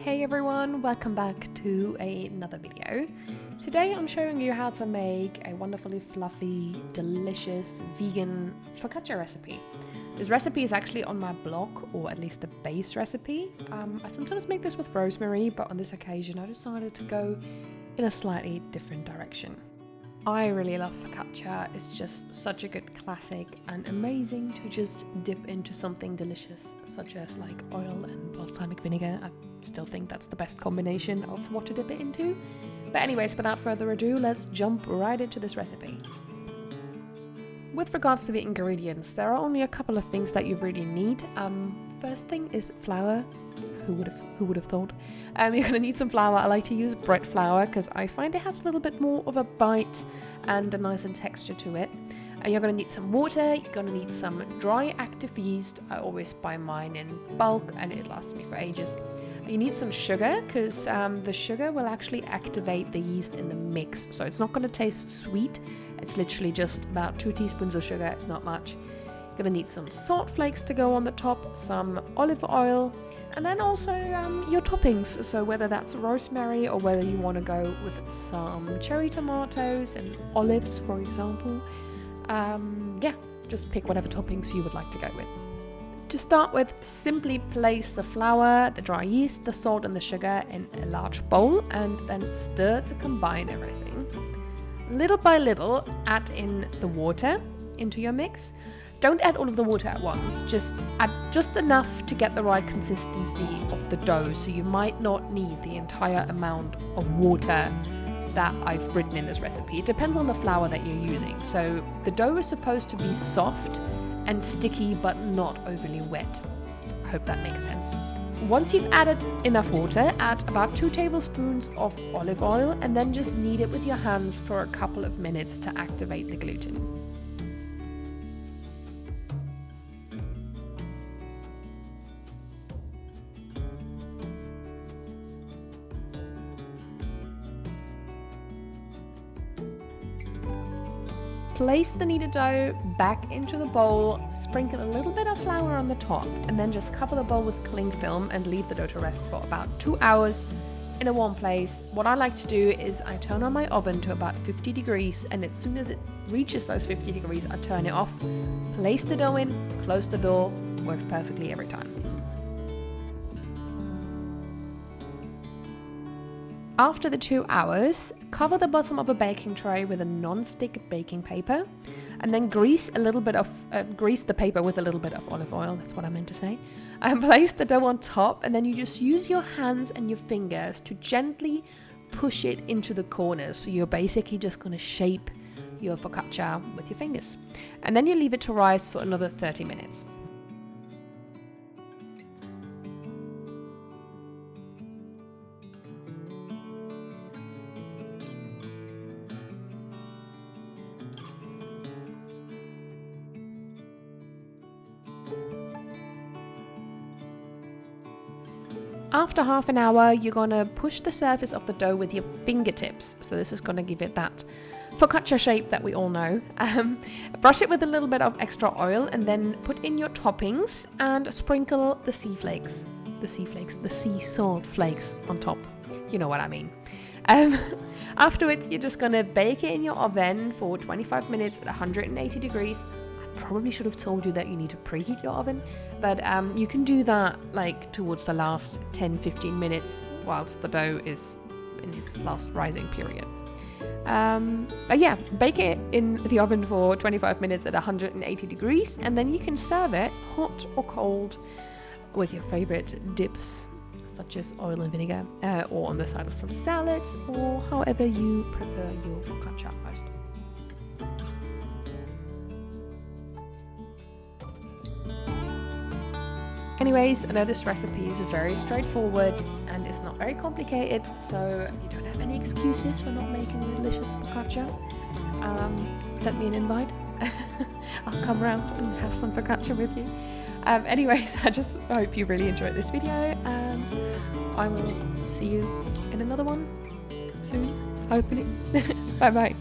Hey everyone, welcome back to another video. Today I'm showing you how to make a wonderfully fluffy, delicious vegan focaccia recipe. This recipe is actually on my blog, or at least the base recipe. I sometimes make this with rosemary, but on this occasion I decided to go in a slightly different direction. I really love focaccia. It's just such a good classic and amazing to just dip into something delicious, such as like oil and balsamic vinegar. I still think that's the best combination of what to dip it into. But anyways, without further ado, let's jump right into this recipe. With regards to the ingredients, there are only a couple of things that you really need. First thing is flour. Who would have thought? You're gonna need some flour. I like to use bread flour because I find it has a little bit more of a bite and a nicer texture to it. You're gonna need some water. You're gonna need some dry active yeast. I always buy mine in bulk and it lasts me for ages. You need some sugar because the sugar will actually activate the yeast in the mix, so it's not gonna taste sweet. It's literally just about 2 teaspoons of sugar. It's not much. You're gonna need some salt flakes to go on the top, some olive oil, and then also your toppings. So whether that's rosemary or whether you want to go with some cherry tomatoes and olives, for example. Just pick whatever toppings you would like to go with. To start with, simply place the flour, the dry yeast, the salt and the sugar in a large bowl and then stir to combine everything. Little by little, add in the water into your mix. Don't add all of the water at once, just add just enough to get the right consistency of the dough, so you might not need the entire amount of water that I've written in this recipe. It depends on the flour that you're using. So the dough is supposed to be soft and sticky but not overly wet. I hope that makes sense. Once you've added enough water, add about 2 tablespoons of olive oil and then just knead it with your hands for a couple of minutes to activate the gluten. Place the kneaded dough back into the bowl, sprinkle a little bit of flour on the top, and then just cover the bowl with cling film and leave the dough to rest for about 2 hours in a warm place. What I like to do is I turn on my oven to about 50 degrees, and as soon as it reaches those 50 degrees, I turn it off, place the dough in, close the door. Works perfectly every time. After the 2 hours, cover the bottom of a baking tray with a non-stick baking paper and then grease the paper with a little bit of olive oil, that's what I meant to say, and place the dough on top, and then you just use your hands and your fingers to gently push it into the corners. So you're basically just going to shape your focaccia with your fingers. And then you leave it to rise for another 30 minutes. After half an hour, you're going to push the surface of the dough with your fingertips. So this is going to give it that focaccia shape that we all know. Brush it with a little bit of extra oil and then put in your toppings and sprinkle the sea salt flakes on top. You know what I mean. Afterwards, you're just going to bake it in your oven for 25 minutes at 180 degrees. Probably should have told you that you need to preheat your oven, but you can do that like towards the last 10-15 minutes whilst the dough is in its last rising period. Bake it in the oven for 25 minutes at 180 degrees, and then you can serve it hot or cold with your favorite dips such as oil and vinegar, or on the side of some salads, or however you prefer your focaccia most. Anyways, I know this recipe is very straightforward and it's not very complicated, so you don't have any excuses for not making a delicious focaccia. Send me an invite. I'll come around and have some focaccia with you. Anyways, I just hope you really enjoyed this video, and I will see you in another one soon, hopefully. Bye bye.